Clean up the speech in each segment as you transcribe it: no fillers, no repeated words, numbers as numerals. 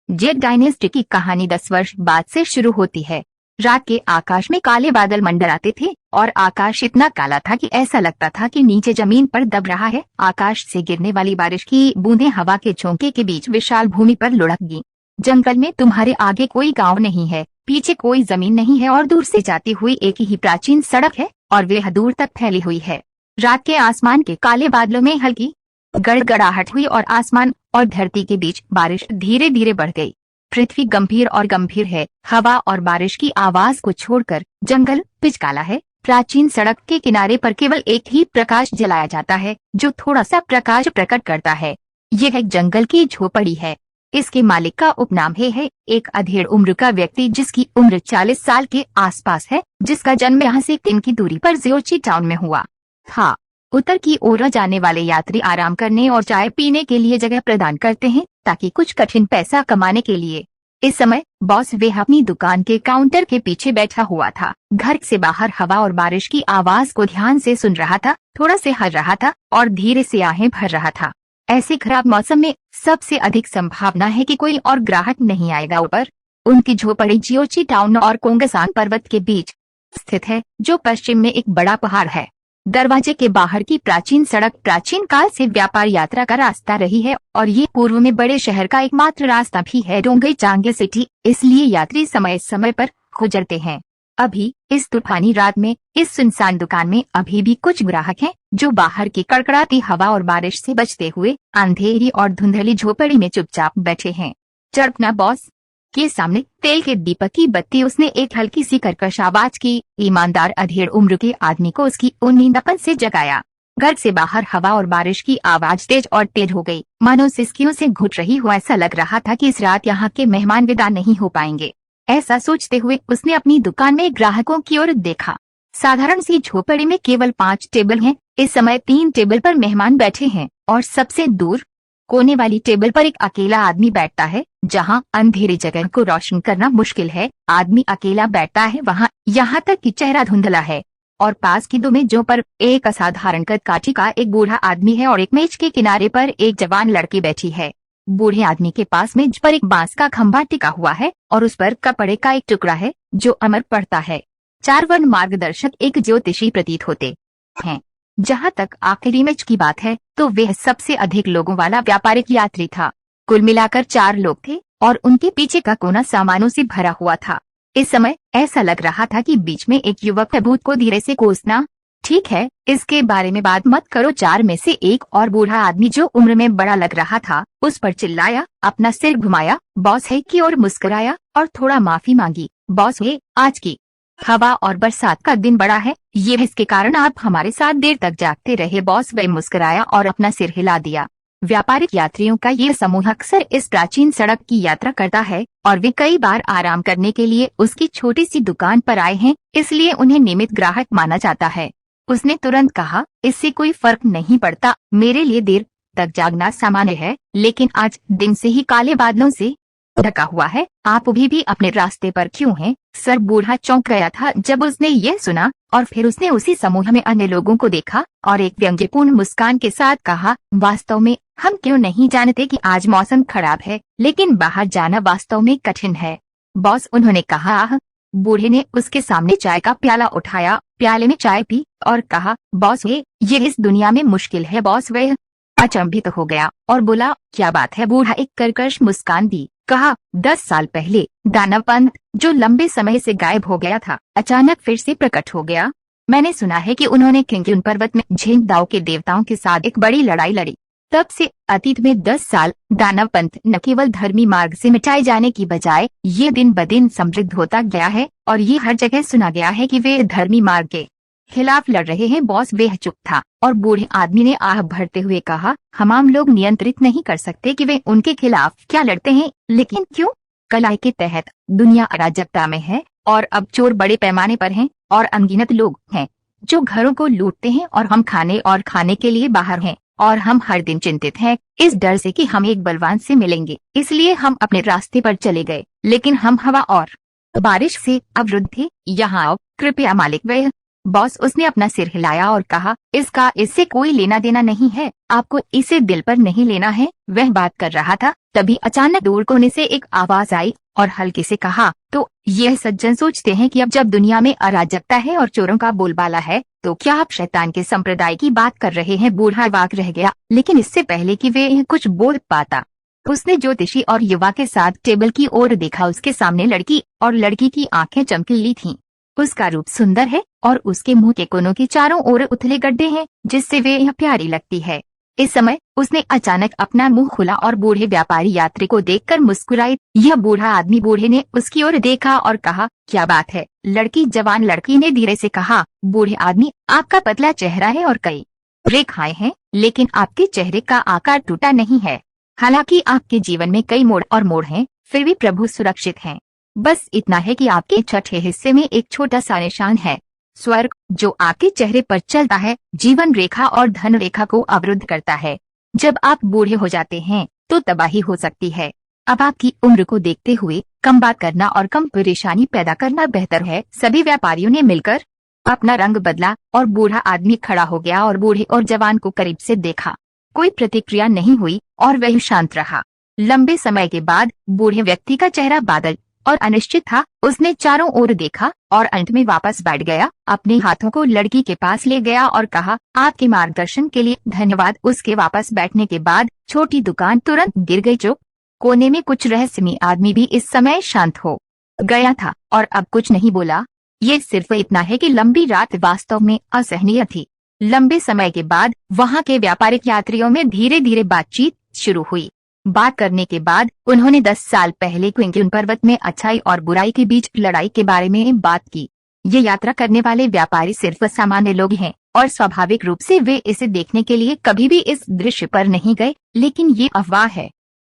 Z dynasty की कहानी 10 वर्ष बाद से शुरू होती है। रात के आकाश में काले बादल मंडराते थे और आकाश इतना काला था कि ऐसा लगता था कि नीचे जमीन पर दब रहा है। आकाश से गिरने वाली बारिश की बूंदें हवा के झोंके के बीच विशाल भूमि पर लुढ़क गईं। जंगल में तुम्हारे आगे कोई गांव नहीं है, पीछे कोई जमीन नहीं है और दूर से जाती हुई एक ही प्राचीन सड़क है और वह दूर तक फैली हुई है। रात के आसमान के काले बादलों में हल्की गड़गड़ाहट हुई और आसमान और धरती के बीच बारिश धीरे धीरे बढ़ गई। पृथ्वी गंभीर और गंभीर है। हवा और बारिश की आवाज को छोड़कर जंगल पिच काला है। प्राचीन सड़क के किनारे पर केवल एक ही प्रकाश जलाया जाता है जो थोड़ा सा प्रकाश प्रकट करता है। यह एक जंगल की झोपड़ी है। इसके मालिक का उपनाम है एक अधेड़ उम्र का व्यक्ति जिसकी उम्र 40 साल के आसपास है, जिसका जन्म यहाँ से 3 की दूरी पर जियोची टाउन में हुआ था। उत्तर की ओर जाने वाले यात्री आराम करने और चाय पीने के लिए जगह प्रदान करते हैं ताकि कुछ कठिन पैसा कमाने के लिए। इस समय बॉस वह अपनी दुकान के काउंटर के पीछे बैठा हुआ था। घर से बाहर हवा और बारिश की आवाज को ध्यान से सुन रहा था, थोड़ा से हंस रहा था और धीरे से आहें भर रहा था। ऐसे खराब मौसम में सबसे अधिक संभावना है कि कोई और ग्राहक नहीं आएगा। ऊपर उनकी झोपड़ी जियोची टाउन और कोंगसांग पर्वत के बीच स्थित है, जो पश्चिम में एक बड़ा पहाड़ है। दरवाजे के बाहर की प्राचीन सड़क प्राचीन काल से व्यापार यात्रा का रास्ता रही है और ये पूर्व में बड़े शहर का एकमात्र रास्ता भी है, डोंगई चांगे सिटी। इसलिए यात्री समय समय पर गुजरते हैं। अभी इस तूफानी रात में इस सुनसान दुकान में अभी भी कुछ ग्राहक हैं जो बाहर की कड़कड़ाती हवा और बारिश से बचते हुए अंधेरी और धुंधली झोपड़ी में चुपचाप बैठे हैं। चरपना बॉस के सामने तेल के दीपक की बत्ती उसने एक हल्की सी कर्कश आवाज की। ईमानदार अधेड़ उम्र के आदमी को उसकी नींदपन से जगाया। घर से बाहर हवा और बारिश की आवाज तेज और तेज हो गई, मानो सिसकियों से घुट रही हो। ऐसा लग रहा था कि इस रात यहाँ के मेहमान विदा नहीं हो पाएंगे। ऐसा सोचते हुए उसने अपनी दुकान में ग्राहकों की ओर देखा। साधारण सी झोपड़ी में केवल 5 टेबल हैं। इस समय 3 टेबल पर मेहमान बैठे हैं और सबसे दूर कोने वाली टेबल पर एक अकेला आदमी बैठता है। जहां अंधेरी जगह को रोशन करना मुश्किल है, आदमी अकेला बैठा है वहां, यहाँ तक कि चेहरा धुंधला है। और पास की 2 मेजों पर एक असाधारण कद काठी का एक बूढ़ा आदमी है और एक मेज के किनारे पर एक जवान लड़की बैठी है। बूढ़े आदमी के पास मेज पर एक बांस का खंभा टिका हुआ है और उस पर कपड़े का एक टुकड़ा है जो अमर पड़ता है। 4 वर्ण मार्गदर्शक एक ज्योतिषी प्रतीत होते हैं। जहाँ तक आखिरी मेज की बात है तो वह सबसे अधिक लोगों वाला व्यापारिक यात्री था। कुल मिलाकर 4 लोग थे और उनके पीछे का कोना सामानों से भरा हुआ था। इस समय ऐसा लग रहा था कि बीच में एक युवक भूत को धीरे से कोसना ठीक है, इसके बारे में बात मत करो। 4 में से एक और बूढ़ा आदमी जो उम्र में बड़ा लग रहा था उस पर चिल्लाया, अपना सिर घुमाया, बॉस है की ओर मुस्कुराया और थोड़ा माफी मांगी। बॉस है, आज की हवा और बरसात का दिन बड़ा है, ये इसके कारण आप हमारे साथ देर तक जागते रहे। बॉस वह मुस्कुराया और अपना सिर हिला दिया। व्यापारिक यात्रियों का ये समूह अक्सर इस प्राचीन सड़क की यात्रा करता है और वे कई बार आराम करने के लिए उसकी छोटी सी दुकान पर आए हैं, इसलिए उन्हें नियमित ग्राहक माना जाता है। उसने तुरंत कहा, इससे कोई फर्क नहीं पड़ता, मेरे लिए देर तक जागना सामान्य है, लेकिन आज दिन से ही काले बादलों से ढका हुआ है। आप अभी भी अपने रास्ते पर क्यों हैं? सर बूढ़ा चौंक गया था जब उसने यह सुना और फिर उसने उसी समूह में अन्य लोगों को देखा और एक व्यंग्यपूर्ण मुस्कान के साथ कहा, वास्तव में हम क्यों नहीं जानते कि आज मौसम खराब है, लेकिन बाहर जाना वास्तव में कठिन है। बॉस, उन्होंने कहा। बूढ़े ने उसके सामने चाय का प्याला उठाया, प्याले में चाय पी और कहा, बॉस ये इस दुनिया में मुश्किल है। बॉस वह अचंभित हो गया और बोला, क्या बात है? बूढ़ा एक कर्कश मुस्कान दी, कहा, 10 साल पहले दानव पंथ जो लंबे समय से गायब हो गया था अचानक फिर से प्रकट हो गया। मैंने सुना है कि उन्होंने किंगयुन पर्वत में झेंगदाओ के देवताओं के साथ एक बड़ी लड़ाई लड़ी। तब से अतीत में 10 साल दानव पंथ न केवल धर्मी मार्ग से मिटाए जाने की बजाय ये दिन ब दिन समृद्ध होता गया है और ये हर जगह सुना गया है कि वे धर्मी मार्ग के खिलाफ लड़ रहे हैं। बॉस वह चुप था और बूढ़े आदमी ने आह भरते हुए कहा, हम लोग नियंत्रित नहीं कर सकते कि वे उनके खिलाफ क्या लड़ते हैं, लेकिन क्यों? कलाई के तहत दुनिया अराजकता में है और अब चोर बड़े पैमाने पर हैं और अनगिनत लोग हैं जो घरों को लूटते हैं और हम खाने के लिए बाहर हैं और हम हर दिन चिंतित हैं इस डर से कि हम एक बलवान से मिलेंगे। इसलिए हम अपने रास्ते पर चले गए, लेकिन हम हवा और बारिश से अवरुद्ध थे। यहाँ आओ, कृपया मालिक। वह बॉस उसने अपना सिर हिलाया और कहा, इसका इससे कोई लेना देना नहीं है, आपको इसे दिल पर नहीं लेना है। वह बात कर रहा था, तभी अचानक दूर कोने से एक आवाज आई और हल्के से कहा, तो यह सज्जन सोचते हैं कि अब जब दुनिया में अराजकता है और चोरों का बोलबाला है, तो क्या आप शैतान के संप्रदाय की बात कर रहे हैं। बूढ़ा वाक रह गया, लेकिन इससे पहले कि वे कुछ बोल पाता, उसने ज्योतिषी और युवा के साथ टेबल की ओर देखा। उसके सामने लड़की, और लड़की की आंखें चमकीली थीं। उसका रूप सुंदर है और उसके मुंह के कोनों के चारों ओर उथले गड्ढे हैं, जिससे वे यह प्यारी लगती है। इस समय उसने अचानक अपना मुंह खोला और बूढ़े व्यापारी यात्री को देखकर मुस्कुराई। यह बूढ़ा आदमी। बूढ़े ने उसकी ओर देखा और कहा, क्या बात है लड़की? जवान लड़की ने धीरे से कहा, बूढ़े आदमी, आपका पतला चेहरा है और कई रेखाएं हैं, लेकिन आपके चेहरे का आकार टूटा नहीं है। हालांकि आपके जीवन में कई मोड़ हैं, फिर भी प्रभु सुरक्षित हैं। बस इतना है कि आपके छठे हिस्से में एक छोटा सा निशान है, स्वर्ग, जो आपके चेहरे पर चलता है, जीवन रेखा और धन रेखा को अवरुद्ध करता है। जब आप बूढ़े हो जाते हैं तो तबाही हो सकती है। अब आपकी उम्र को देखते हुए कम बात करना और कम परेशानी पैदा करना बेहतर है। सभी व्यापारियों ने मिलकर अपना रंग बदला और बूढ़ा आदमी खड़ा हो गया और बूढ़े और जवान को करीब से देखा। कोई प्रतिक्रिया नहीं हुई और वह शांत रहा। लंबे समय के बाद बूढ़े व्यक्ति का चेहरा बादल और अनिश्चित था। उसने चारों ओर देखा और अंत में वापस बैठ गया। अपने हाथों को लड़की के पास ले गया और कहा, आपके मार्गदर्शन के लिए धन्यवाद। उसके वापस बैठने के बाद छोटी दुकान तुरंत गिर गई। चुप कोने में कुछ रहस्यमय आदमी भी इस समय शांत हो गया था और अब कुछ नहीं बोला। ये सिर्फ इतना है कि लंबी रात वास्तव में असहनीय थी। लंबे समय के बाद वहां के व्यापारिक यात्रियों में धीरे धीरे बातचीत शुरू हुई। बात करने के बाद उन्होंने 10 साल पहले क्विंक्यून पर्वत में अच्छाई और बुराई के बीच लड़ाई के बारे में बात की। ये यात्रा करने वाले व्यापारी सिर्फ सामान्य लोग हैं और स्वाभाविक रूप से वे इसे देखने के लिए कभी भी इस दृश्य पर नहीं गए, लेकिन ये अफवाह है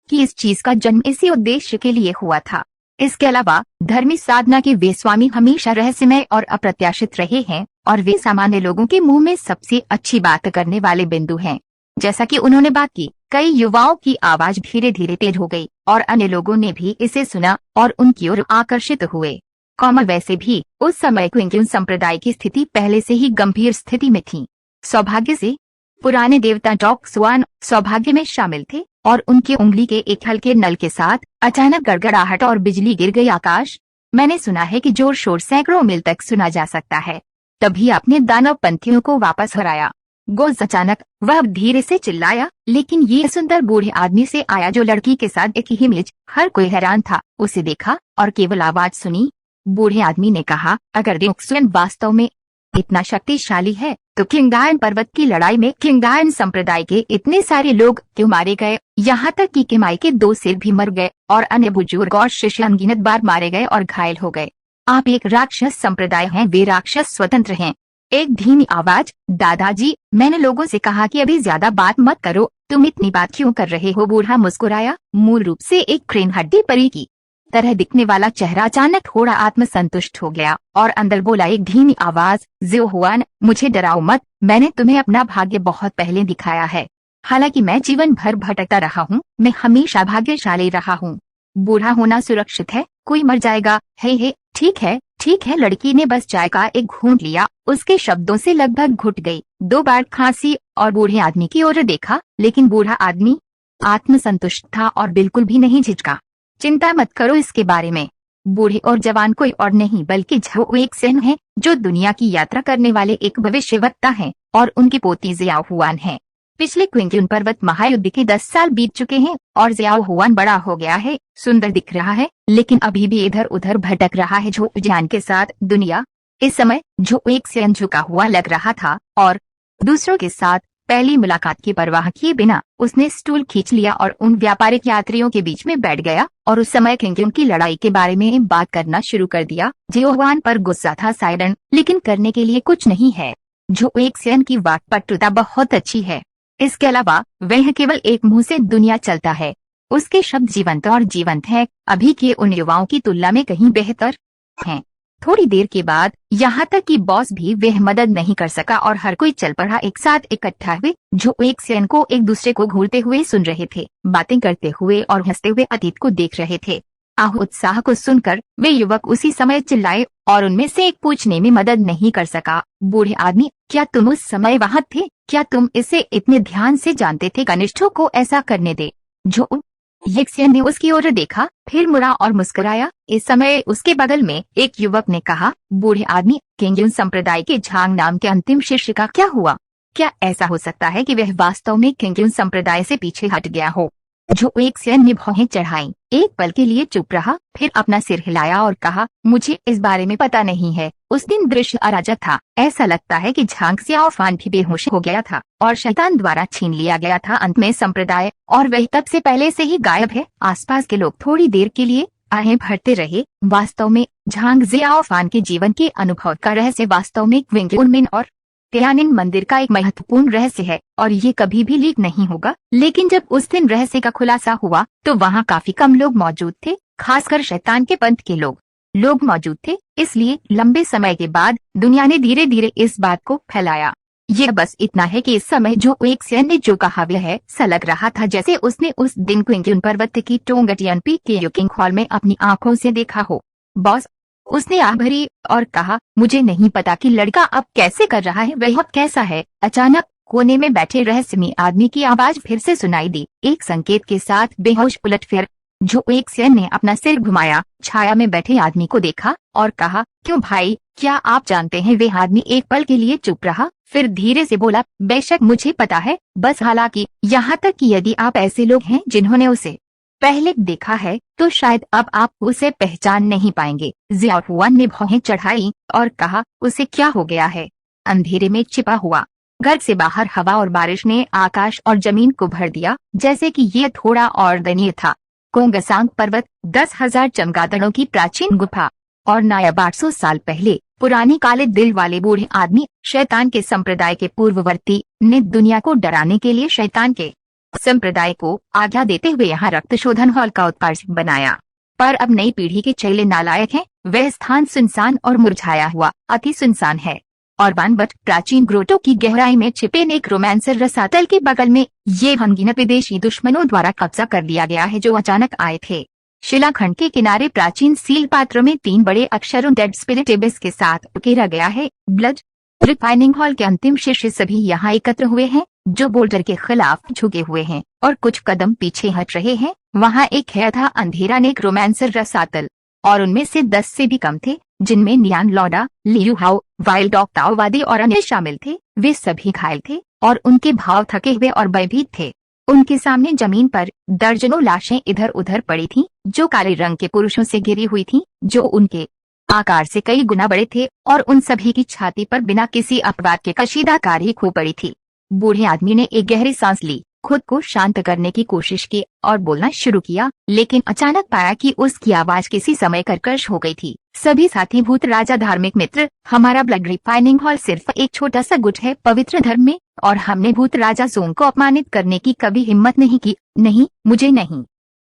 कि इस चीज का जन्म इसी उद्देश्य के लिए हुआ था। इसके अलावा धर्मी साधना के वे स्वामी हमेशा रहस्यमय और अप्रत्याशित रहे हैं और वे सामान्य लोगों के मुंह में सबसे अच्छी बात करने वाले बिंदु हैं। जैसा कि उन्होंने बात की, कई युवाओं की आवाज धीरे धीरे तेज हो गई और अन्य लोगों ने भी इसे सुना और उनकी ओर आकर्षित हुए। वैसे भी उस समय क्विंक्यून संप्रदाय की स्थिति पहले से ही गंभीर स्थिति में थी। सौभाग्य से पुराने देवता डॉक स्वान सौभाग्य में शामिल थे और उनकी उंगली के एक हल्के नल के साथ अचानक गड़गड़ाहट और बिजली गिर गई। आकाश, मैंने सुना है कि जोर शोर सैकड़ों मील तक सुना जा सकता है। तभी आपने दानव पंथियों को वापस हराया। गोज अचानक वह धीरे से चिल्लाया, लेकिन ये सुंदर बूढ़े आदमी से आया जो लड़की के साथ एक ही इमेज। हर कोई हैरान था। उसे देखा और केवल आवाज सुनी। बूढ़े आदमी ने कहा, अगर डोक्सुएन वास्तव में इतना शक्तिशाली है तो किंगडायन पर्वत की लड़ाई में किंगडायन संप्रदाय के इतने सारे लोग क्यों मारे गए? यहाँ तक कि किमाई के 2 सिर भी मर गए और अन्य बुजुर्ग और शिष्य अनगिनत बार मारे गए और घायल हो गए। आप एक राक्षस संप्रदाय हैं। वे राक्षस स्वतंत्र हैं। एक धीमी आवाज, दादाजी, मैंने लोगों से कहा कि अभी ज्यादा बात मत करो। तुम इतनी बात क्यों कर रहे हो? बूढ़ा मुस्कुराया। मूल रूप से एक क्रेन हड्डी परी की तरह दिखने वाला चेहरा अचानक थोड़ा आत्मसंतुष्ट हो गया और अंदर बोला एक धीमी आवाज, ज़ियो हुआन, मुझे डराओ मत। मैंने तुम्हें अपना भाग्य बहुत पहले दिखाया है। हालांकि मैं जीवन भर भटकता रहा हूँ, मैं हमेशा भाग्यशाली रहा हूँ। बूढ़ा होना सुरक्षित है। कोई मर जाएगा। हे, ठीक है ठीक है। लड़की ने बस चाय का एक घूंट लिया। उसके शब्दों से लगभग घुट गई। 2 बार खांसी और बूढ़े आदमी की ओर देखा, लेकिन बूढ़ा आदमी आत्मसंतुष्ट था और बिल्कुल भी नहीं झिझका। चिंता मत करो इसके बारे में। बूढ़े और जवान कोई और नहीं बल्कि झोएक्सेन है, जो दुनिया की यात्रा करने वाले एक भविष्यवक्ता हैं और उनकी पोती ज़ियाओ हुआन है। पिछले क्विंक्यून पर्वत महायुद्ध के 10 साल बीत चुके हैं और ज़ियाओ हुआन बड़ा हो गया है, सुंदर दिख रहा है, लेकिन अभी भी इधर उधर भटक रहा है झोएक्सेन के साथ दुनिया। इस समय झोएक्सेन झुका हुआ लग रहा था और दूसरों के साथ पहली मुलाकात की परवाह किए बिना उसने स्टूल खींच लिया और उन व्यापारिक यात्रियों के बीच में बैठ गया और उस समय क्विंक्यून की लड़ाई के बारे में बात करना शुरू कर दिया। ज़ियोहुआन पर गुस्सा था साइरन, लेकिन करने के लिए कुछ नहीं है। झोएक्सेन की वाक्पटुता बहुत अच्छी है। इसके अलावा वह केवल एक मुंह से दुनिया चलता है। उसके शब्द जीवंत और जीवंत है, अभी के उन युवाओं की तुलना में कहीं बेहतर हैं। थोड़ी देर के बाद यहाँ तक कि बॉस भी वह मदद नहीं कर सका और हर कोई चल पड़ा। एक साथ इकट्ठा हुए झोएक्सेन को एक दूसरे को घूरते हुए सुन रहे थे, बातें करते हुए और हंसते हुए अतीत को देख रहे थे। आह उत्साह को सुनकर वे युवक उसी समय चिल्लाए और उनमें से एक पूछने में मदद नहीं कर सका। बूढ़े आदमी, क्या तुम उस समय वहाँ थे? क्या तुम इसे इतने ध्यान से जानते थे? कनिष्ठों को ऐसा करने दे। जो यक्ष्यन ने उसकी ओर देखा, फिर मुड़ा और मुस्कुराया। इस समय उसके बगल में एक युवक ने कहा, बूढ़े आदमी, केंग्युन संप्रदाय के झांग नाम के अंतिम शिष्य का क्या हुआ? क्या ऐसा हो सकता है कि वह वास्तव में केंग्युन संप्रदाय से पीछे हट गया हो? जो यक्ष्यन ने भौहें चढ़ाई, एक पल के लिए चुप रहा, फिर अपना सिर हिलाया और कहा, मुझे इस बारे में पता नहीं है। उस दिन दृश्य अराजक था। ऐसा लगता है कि झांग ज़ियाओफान भी बेहोश हो गया था और शैतान द्वारा छीन लिया गया था। अंत में संप्रदाय और वह तब से पहले से ही गायब है। आसपास के लोग थोड़ी देर के लिए आहें भरते रहे। वास्तव में झांग ज़ियाओफान के जीवन के अनुभव का रहस्य वास्तव में क्विंगुनमिन और त्यानिन मंदिर का एक महत्वपूर्ण रहस्य है और ये कभी भी लीक नहीं होगा। लेकिन जब उस दिन रहस्य का खुलासा हुआ तो वहाँ काफी कम लोग मौजूद थे, खासकर शैतान के पंथ के लोग मौजूद थे। इसलिए लंबे समय के बाद दुनिया ने धीरे धीरे इस बात को फैलाया। यह बस इतना है कि इस समय जो यक्ष्यन ने जो कहा वह है, सा लग रहा था जैसे उसने उस दिन क्विंगुन पर्वत की टोंगटियनपी के युकिंग हॉल में अपनी आंखों से देखा हो। बॉस, उसने आह भरी और कहा, मुझे नहीं पता कि लड़का अब कैसे कर रहा है, वह अब कैसा है। अचानक कोने में बैठे रहस्यमयी आदमी की आवाज फिर से सुनाई दी। एक संकेत के साथ बेहोश उलटफेर। जो यक्ष्यन ने अपना सिर घुमाया, छाया में बैठे आदमी को देखा और कहा, क्यों भाई, क्या आप जानते हैं? वे आदमी एक पल के लिए चुप रहा, फिर धीरे से बोला, बेशक मुझे पता है, बस हालांकि यहाँ तक कि यदि आप ऐसे लोग हैं जिन्होंने उसे पहले देखा है तो शायद अब आप उसे पहचान नहीं पाएंगे। ज़ियाओफुआन ने भौहें चढ़ाई और कहा, उसे क्या हो गया है? अंधेरे में छिपा हुआ घर से बाहर हवा और बारिश ने आकाश और जमीन को भर दिया, जैसे कि ये थोड़ा और दयनीय था। कोंगसांग पर्वत, 10,000 चमगादड़ों की प्राचीन गुफा और नायब 800 साल पहले पुराने काले दिल वाले बूढ़े आदमी शैतान के संप्रदाय के पूर्ववर्ती ने दुनिया को डराने के लिए शैतान के संप्रदाय को आज्ञा देते हुए यहाँ रक्त शोधन हॉल का उत्कर्ष बनाया। पर अब नई पीढ़ी के चेले नालायक हैं। वह स्थान सुनसान और मुरझाया हुआ अति सुनसान है और बानबट प्राचीन ग्रोटो की गहराई में छिपे नेक्रोमैंसर रसातल के बगल में ये अनगिनत विदेशी दुश्मनों द्वारा कब्जा कर लिया गया है जो अचानक आए थे। शिलाखंड के किनारे प्राचीन सील पात्रों में 3 बड़े अक्षरों डेड स्पिरिट एबिस के साथ उकेरा गया है। ब्लड रिफाइनिंग हॉल के अंतिम शिष्य सभी यहाँ एकत्र हुए हैं जो बोल्डर के खिलाफ झुके हुए हैं और कुछ कदम पीछे हट रहे हैं। वहाँ एक है था अंधेरा नेक्रोमैंसर रसातल और उनमें से 10 से भी कम थे, जिनमें नियान लौडा, लियू हाओ, वाइल्ड ताओवादी और अन्य शामिल थे। वे सभी घायल थे और उनके भाव थके हुए और भयभीत थे। उनके सामने जमीन पर दर्जनों लाशें इधर उधर पड़ी थीं, जो काले रंग के पुरुषों से घिरी हुई थीं, जो उनके आकार से कई गुना बड़े थे और उन सभी की छाती पर बिना किसी अपवाद के कशीदाकारी ही खूब पड़ी थी। बूढ़े आदमी ने एक गहरी सांस ली, खुद को शांत करने की कोशिश की और बोलना शुरू किया, लेकिन अचानक पाया कि उसकी आवाज किसी समय कर्कश हो गई थी। सभी साथी भूत राजा धार्मिक मित्र, हमारा ब्लड रिफाइनिंग हॉल सिर्फ एक छोटा सा गुट है पवित्र धर्म में, और हमने भूत राजा जोंग को अपमानित करने की कभी हिम्मत नहीं की। नहीं, मुझे नहीं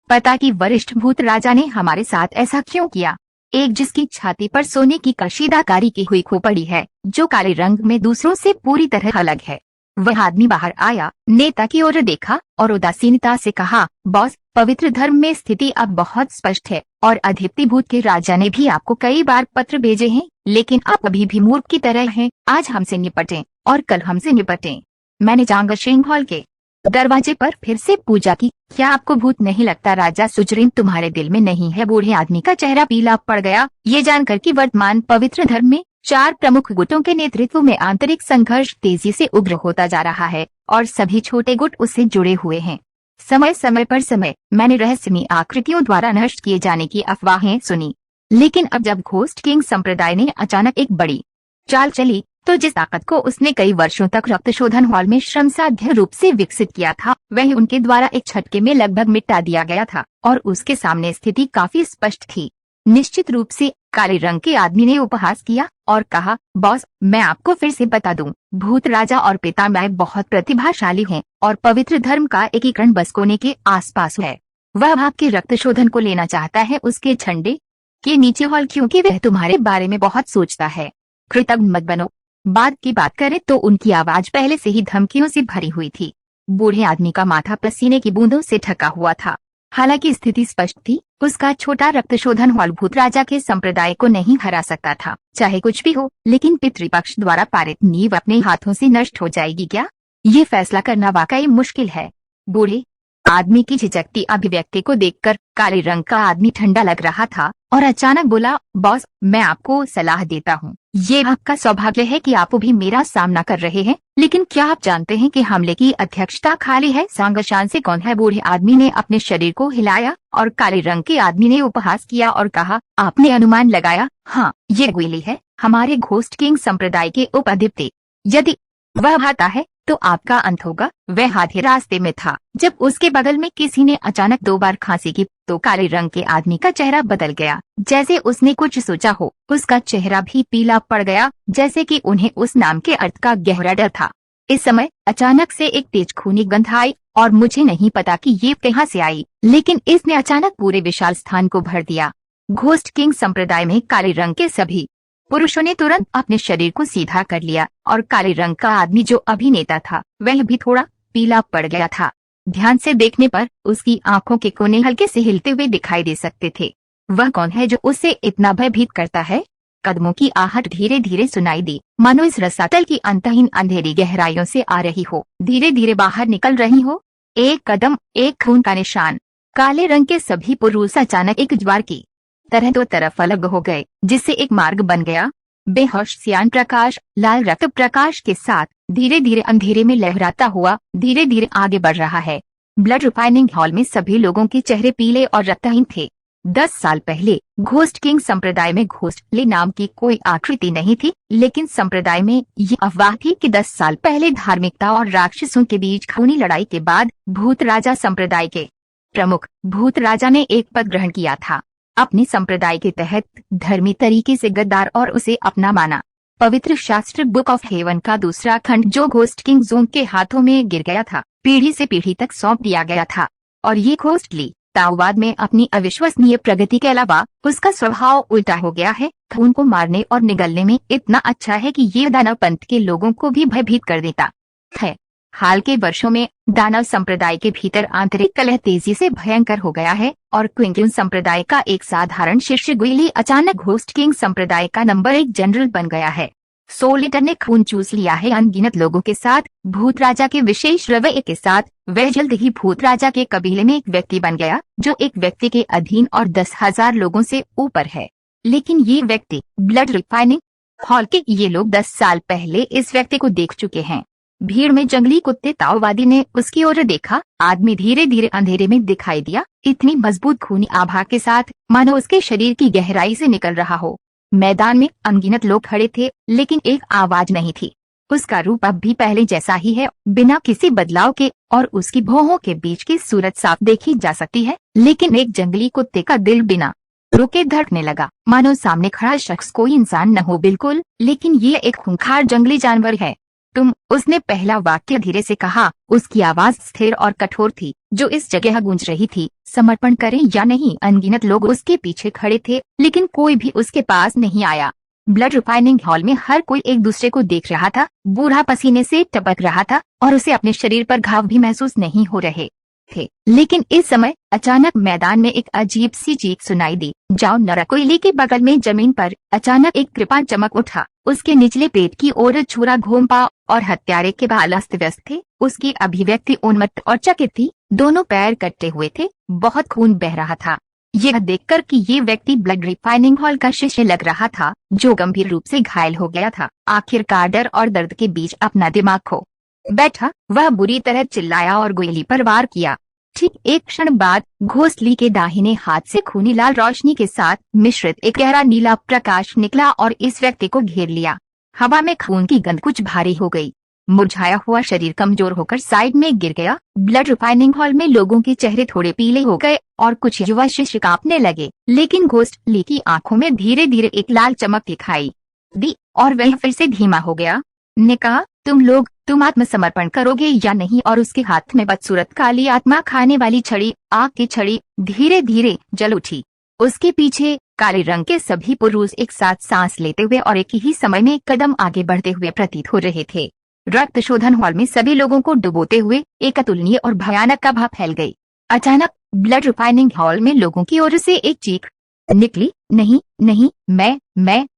पता कि वरिष्ठ भूत राजा ने हमारे साथ ऐसा क्यों किया। एक जिसकी छाती पर सोने की कशीदाकारी की हुई खोपड़ी है, जो काले रंग में दूसरों से पूरी तरह अलग है। वह आदमी बाहर आया, नेता की ओर देखा और उदासीनता से कहा, बॉस, पवित्र धर्म में स्थिति अब बहुत स्पष्ट है और अधिपति भूत के राजा ने भी आपको कई बार पत्र भेजे हैं, लेकिन आप अभी भी मूर्ख की तरह हैं। आज हमसे निपटें और कल हमसे निपटें। मैंने जांगशिंग हॉल के दरवाजे पर फिर से पूजा की। क्या आपको भूत नहीं लगता? राजा सुजरिन तुम्हारे दिल में नहीं है। बूढ़े आदमी का चेहरा पीला पड़ गया, ये जानकर कि वर्तमान पवित्र धर्म में 4 प्रमुख गुटों के नेतृत्व में आंतरिक संघर्ष तेजी से उग्र होता जा रहा है और सभी छोटे गुट उससे जुड़े हुए हैं। समय समय पर मैंने रहस्यमयी आकृतियों द्वारा नष्ट किए जाने की अफवाहें सुनी, लेकिन अब जब घोस्ट किंग संप्रदाय ने अचानक एक बड़ी चाल चली, तो जिस ताकत को उसने कई वर्षों तक रक्त शोधन हॉल में श्रमसाध्य रूप से विकसित किया था, वह उनके द्वारा एक झटके में लगभग मिटा दिया गया था और उसके सामने स्थिति काफी स्पष्ट थी। निश्चित रूप से काले रंग के आदमी ने उपहास किया और कहा, बॉस, मैं आपको फिर से बता दूं, भूत राजा और पितामह बहुत प्रतिभाशाली हैं और पवित्र धर्म का एकीकरण बस कोने के आसपास है। वह आपके रक्त शोधन को लेना चाहता है उसके झंडे के नीचे हॉल, क्योंकि वह तुम्हारे बारे में बहुत सोचता है। कृतज्ञ मत बनो। बाद की बात करें तो उनकी आवाज पहले से ही धमकियों से भरी हुई थी। बूढ़े आदमी का माथा पसीने की बूंदों से ढका हुआ था। हालांकि स्थिति स्पष्ट थी, उसका छोटा रक्तशोधन हॉल भूत राजा के संप्रदाय को नहीं हरा सकता था। चाहे कुछ भी हो, लेकिन पितृपक्ष द्वारा पारित नींव अपने हाथों से नष्ट हो जाएगी क्या? ये फैसला करना वाकई मुश्किल है। बूढ़े आदमी की झिझकती अभिव्यक्ति को देखकर काले रंग का आदमी ठंडा लग रहा था और अचानक बोला, बॉस, मैं आपको सलाह देता हूँ। ये आपका सौभाग्य है कि आप भी मेरा सामना कर रहे हैं, लेकिन क्या आप जानते हैं कि हमले की अध्यक्षता खाली है सांगशान से कौन है? बूढ़े आदमी ने अपने शरीर को हिलाया और काले रंग के आदमी ने उपहास किया और कहा, आपने अनुमान लगाया? हाँ, ये गुइली है, हमारे घोस्ट किंग संप्रदाय के उपअधिपति। यदि वह आता है तो आपका अंत होगा। वह आधे रास्ते में था जब उसके बगल में किसी ने अचानक 2 बार खांसी की तो काले रंग के आदमी का चेहरा बदल गया, जैसे उसने कुछ सोचा हो। उसका चेहरा भी पीला पड़ गया, जैसे कि उन्हें उस नाम के अर्थ का गहरा डर था। इस समय अचानक से एक तेज खूनी गंध आई और मुझे नहीं पता कि ये कहाँ से आई, लेकिन इसने अचानक पूरे विशाल स्थान को भर दिया। घोस्ट किंग संप्रदाय में काले रंग के सभी पुरुषों ने तुरंत अपने शरीर को सीधा कर लिया और काले रंग का आदमी जो अभिनेता था वह भी थोड़ा पीला पड़ गया था। ध्यान से देखने पर उसकी आंखों के कोने हल्के से हिलते हुए दिखाई दे सकते थे। वह कौन है जो उसे इतना भयभीत करता है? कदमों की आहट धीरे धीरे सुनाई दी, मानो इस रसातल की अंतहीन अंधेरी गहराइयों से आ रही हो, धीरे धीरे बाहर निकल रही हो। एक कदम, एक खून का निशान। काले रंग के सभी पुरुष अचानक एक ज्वार की तरह 2 तरफ अलग हो गए, जिससे एक मार्ग बन गया। बेहोश सियान प्रकाश लाल रक्त प्रकाश के साथ धीरे धीरे अंधेरे में लहराता हुआ धीरे धीरे आगे बढ़ रहा है। ब्लड रिफाइनिंग हॉल में सभी लोगों के चेहरे पीले और रक्तहीन थे। 10 साल पहले घोस्ट किंग संप्रदाय में घोस्टली नाम की कोई आकृति नहीं थी, लेकिन संप्रदाय में ये अफवाह थी कि 10 साल पहले धार्मिकता और राक्षसों के बीच खूनी लड़ाई के बाद भूत राजा संप्रदाय के प्रमुख भूत राजा ने एक पद ग्रहण किया था। अपने संप्रदाय के तहत धर्मी तरीके से गद्दार और उसे अपना माना। पवित्र शास्त्र बुक ऑफ हेवन का दूसरा खंड जो घोस्ट किंग जोंग के हाथों में गिर गया था, पीढ़ी से पीढ़ी तक सौंप दिया गया था। और ये घोस्टली ताओवाद में अपनी अविश्वसनीय प्रगति के अलावा उसका स्वभाव उल्टा हो गया है। खून को मारने और निगलने में इतना अच्छा है कि ये दानव पंथ के लोगों को भी भयभीत कर देता है। हाल के वर्षों में दानव संप्रदाय के भीतर आंतरिक कलह तेजी से भयंकर हो गया है और क्विंक्यून संप्रदाय का एक साधारण शिष्य गुइली अचानक घोस्ट किंग संप्रदाय का नंबर 1 जनरल बन गया है। सोलिटर ने खून चूस लिया है अनगिनत लोगों के साथ। भूत राजा के विशेष रवैये के साथ वह जल्द ही भूत राजा के कबीले में एक व्यक्ति बन गया जो एक व्यक्ति के अधीन और 10,000 लोगों से ऊपर है। लेकिन ये व्यक्ति ब्लड रिफाइनिंग हॉल के ये लोग 10 साल पहले इस व्यक्ति को देख चुके हैं। भीड़ में जंगली कुत्ते ताओवादी ने उसकी ओर देखा। आदमी धीरे धीरे अंधेरे में दिखाई दिया, इतनी मजबूत खूनी आभा के साथ मानो उसके शरीर की गहराई से निकल रहा हो। मैदान में अनगिनत लोग खड़े थे, लेकिन एक आवाज नहीं थी। उसका रूप अब भी पहले जैसा ही है, बिना किसी बदलाव के, और उसकी भौहों के बीच की सूरत साफ देखी जा सकती है। लेकिन एक जंगली कुत्ते का दिल बिना रुके धड़कने लगा, मानो सामने खड़ा शख्स कोई इंसान न हो बिल्कुल, लेकिन ये एक खूंखार जंगली जानवर है। तुम, उसने पहला वाक्य धीरे से कहा। उसकी आवाज स्थिर और कठोर थी, जो इस जगह गूंज रही थी। समर्पण करें या नहीं? अनगिनत लोग उसके पीछे खड़े थे, लेकिन कोई भी उसके पास नहीं आया। ब्लड रिफाइनिंग हॉल में हर कोई एक दूसरे को देख रहा था। बूढ़ा पसीने से टपक रहा था और उसे अपने शरीर पर घाव भी महसूस नहीं हो रहे थे। लेकिन इस समय अचानक मैदान में एक अजीब सी चीख सुनाई दी। जाओ नरकोइली के बगल में जमीन पर अचानक एक कृपाण चमक उठा। उसके निचले पेट की ओर छुरा घूम पा और हत्यारे के बाल अस्त व्यस्त थे। उसकी अभिव्यक्ति उन्मत्त और चकित थी। दोनों पैर कटे हुए थे, बहुत खून बह रहा था। यह देखकर कि ये व्यक्ति ब्लड रिफाइनिंग हॉल का शिष्य लग रहा था, जो गंभीर रूप से घायल हो गया था। आखिरकार डर और दर्द के बीच अपना दिमाग खो बैठा। वह बुरी तरह चिल्लाया और गोली पर वार किया। ठीक एक क्षण बाद घोस्टली के दाहिने हाथ से खूनी लाल रोशनी के साथ मिश्रित एक गहरा नीला प्रकाश निकला और इस व्यक्ति को घेर लिया। हवा में खून की गंध कुछ भारी हो गई। मुरझाया हुआ शरीर कमजोर होकर साइड में गिर गया। ब्लड रिफाइनिंग हॉल में लोगों के चेहरे थोड़े पीले हो गए और कुछ युवा शिष्य कांपने लगे। लेकिन घोस्टली की आंखों में धीरे धीरे एक लाल चमक दिखाई दी और वह फिर से धीमा हो गया। ने कहा, तुम आत्मसमर्पण करोगे या नहीं? और उसके हाथ में बदसूरत काली आत्मा खाने वाली छड़ी, आग की छड़ी, धीरे धीरे जल उठी। उसके पीछे काले रंग के सभी पुरुष एक साथ सांस लेते हुए और एक ही समय में कदम आगे बढ़ते हुए प्रतीत हो रहे थे। रक्त शोधन हॉल में सभी लोगों को डुबोते हुए एक अतुलनीय और भयानक आभा फैल गई। अचानक ब्लड रिफाइनिंग हॉल में लोगों की ओर से एक चीख निकली, नहीं नहीं,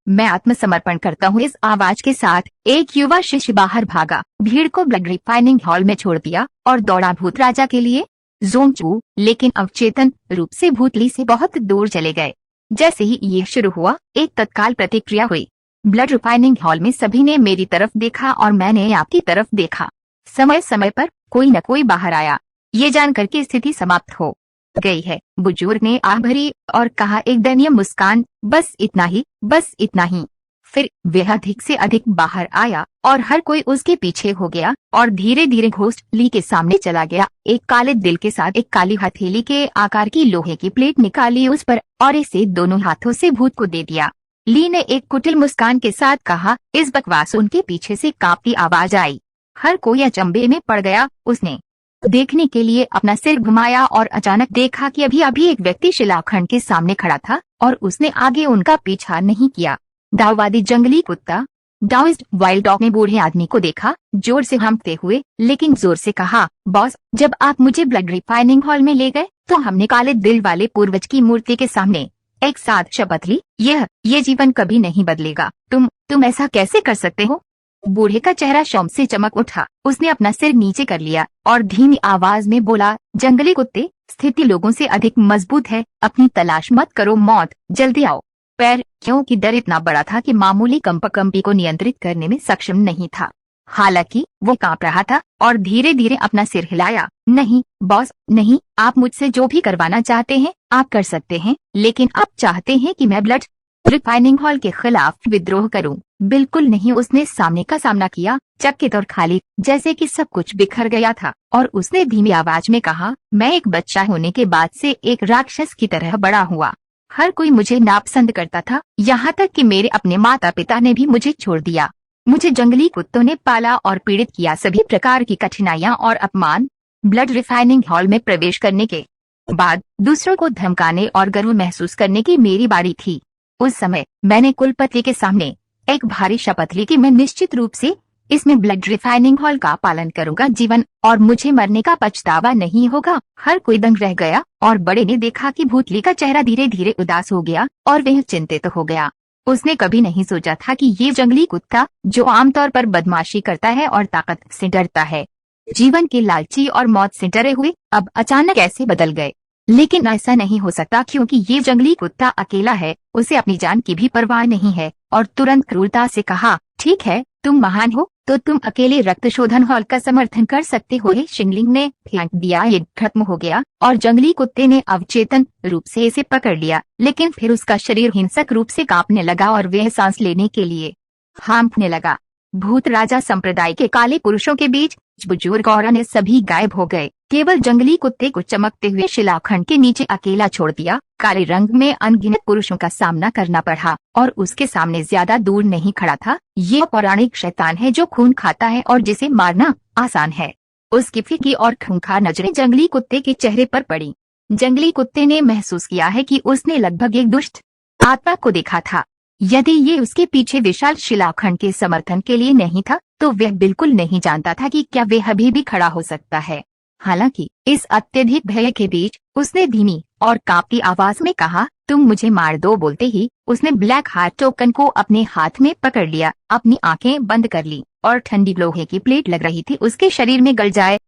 मैं आत्मसमर्पण करता हूँ। इस आवाज के साथ एक युवा शिष्य बाहर भागा, भीड़ को ब्लड रिफाइनिंग हॉल में छोड़ दिया और दौड़ा भूत राजा के लिए। जोन चू लेकिन अवचेतन रूप से भूतली से बहुत दूर चले गए। जैसे ही ये शुरू हुआ, एक तत्काल प्रतिक्रिया हुई। ब्लड रिफाइनिंग हॉल में सभी ने मेरी तरफ देखा और मैंने आपकी तरफ देखा। समय समय पर कोई न कोई बाहर आया। ये जानकर कि स्थिति समाप्त हो गई है, बुजुर्ग ने आह भरी और कहा एक दयनीय मुस्कान, बस इतना ही, बस इतना ही। फिर वह अधिक से अधिक बाहर आया और हर कोई उसके पीछे हो गया और धीरे धीरे घोस्ट ली के सामने चला गया। एक काले दिल के साथ एक काली हथेली के आकार की लोहे की प्लेट निकाली उस पर और इसे दोनों हाथों से भूत को दे दिया। ली ने एक कुटिल मुस्कान के साथ कहा। इस बकवास उनके पीछे से कांपती आवाज आई। हर कोई अचंभे में पड़ गया। उसने देखने के लिए अपना सिर घुमाया और अचानक देखा कि अभी अभी एक व्यक्ति शिलाखंड के सामने खड़ा था और उसने आगे उनका पीछा नहीं किया। दाववादी जंगली कुत्ता डाउइज्ड वाइल्ड डॉग ने बूढ़े आदमी को देखा, जोर से हंकते हुए लेकिन जोर से कहा, बॉस, जब आप मुझे ब्लड रिफाइनिंग हॉल में ले गए तो हमने काले दिल वाले पूर्वज की मूर्ति के सामने एक साथ शपथ ली, ये जीवन कभी नहीं बदलेगा। तुम ऐसा कैसे कर सकते हो? बूढ़े का चेहरा शौम से चमक उठा। उसने अपना सिर नीचे कर लिया और धीमी आवाज में बोला, जंगली कुत्ते, स्थिति लोगों से अधिक मजबूत है, अपनी तलाश मत करो मौत, जल्दी आओ। पैर क्योंकि डर इतना बड़ा था कि मामूली कंपकंपी को नियंत्रित करने में सक्षम नहीं था। हालांकि वो कांप रहा था और धीरे धीरे अपना सिर हिलाया। नहीं बॉस, नहीं, आप मुझसे जो भी करवाना चाहते हैं आप कर सकते हैं, लेकिन आप चाहते हैं कि मैं ब्लड रिफाइनिंग हॉल के खिलाफ विद्रोह करूं? बिल्कुल नहीं। उसने सामने का सामना किया, चकित और खाली, जैसे कि सब कुछ बिखर गया था, और उसने धीमी आवाज में कहा, मैं एक बच्चा होने के बाद से एक राक्षस की तरह बड़ा हुआ। हर कोई मुझे नापसंद करता था, यहाँ तक कि मेरे अपने माता पिता ने भी मुझे छोड़ दिया। मुझे जंगली कुत्तों ने पाला और पीड़ित किया, सभी प्रकार की कठिनाइयाँ और अपमान। ब्लड रिफाइनिंग हॉल में प्रवेश करने के बाद दूसरों को धमकाने और गर्व महसूस करने की मेरी बारी थी। उस समय मैंने कुलपति के सामने एक भारी शपथ ली कि मैं निश्चित रूप से इसमें ब्लड रिफाइनिंग हॉल का पालन करूंगा जीवन, और मुझे मरने का पछतावा नहीं होगा। हर कोई दंग रह गया और बड़े ने देखा कि भूतली का चेहरा धीरे धीरे उदास हो गया और वह चिंतित हो गया। उसने कभी नहीं सोचा था कि ये जंगली कुत्ता, जो आमतौर पर बदमाशी करता है और ताकत से डरता है, जीवन के लालची और मौत से डरे हुए, अब अचानक ऐसे बदल गए। लेकिन ऐसा नहीं हो सकता क्योंकि ये जंगली कुत्ता अकेला है, उसे अपनी जान की भी परवाह नहीं है, और तुरंत क्रूरता से कहा, ठीक है, तुम महान हो तो तुम अकेले रक्त शोधन हॉल का समर्थन कर सकते हो। शिंगलिंग ने फेंक दिया। ये खत्म हो गया और जंगली कुत्ते ने अवचेतन रूप से इसे पकड़ लिया, लेकिन फिर उसका शरीर हिंसक रूप से कांपने लगा और वह सांस लेने के लिए हाँफने लगा। भूत राजा संप्रदाय के काले पुरुषों के बीच बुजुर्ग और अन्य सभी गायब हो गए। केवल जंगली कुत्ते को चमकते हुए शिलाखंड के नीचे अकेला छोड़ दिया। काले रंग में अनगिनत पुरुषों का सामना करना पड़ा और उसके सामने ज्यादा दूर नहीं खड़ा था। ये पौराणिक शैतान है जो खून खाता है और जिसे मारना आसान है। उसकी फीकी और खूंखार नजरें जंगली कुत्ते के चेहरे पर पड़ी। जंगली कुत्ते ने महसूस किया है कि उसने लगभग एक दुष्ट आत्मा को देखा था। यदि ये उसके पीछे विशाल शिलाखंड के समर्थन के लिए नहीं था तो वह बिल्कुल नहीं जानता था कि क्या वह अभी भी खड़ा हो सकता है। हालांकि इस अत्यधिक भय के बीच उसने धीमी और कांपती आवाज में कहा, तुम मुझे मार दो। बोलते ही उसने ब्लैक हार्ट टोकन को अपने हाथ में पकड़ लिया, अपनी आंखें बंद कर ली और ठंडी लोहे की प्लेट लग रही थी उसके शरीर में गल जाए।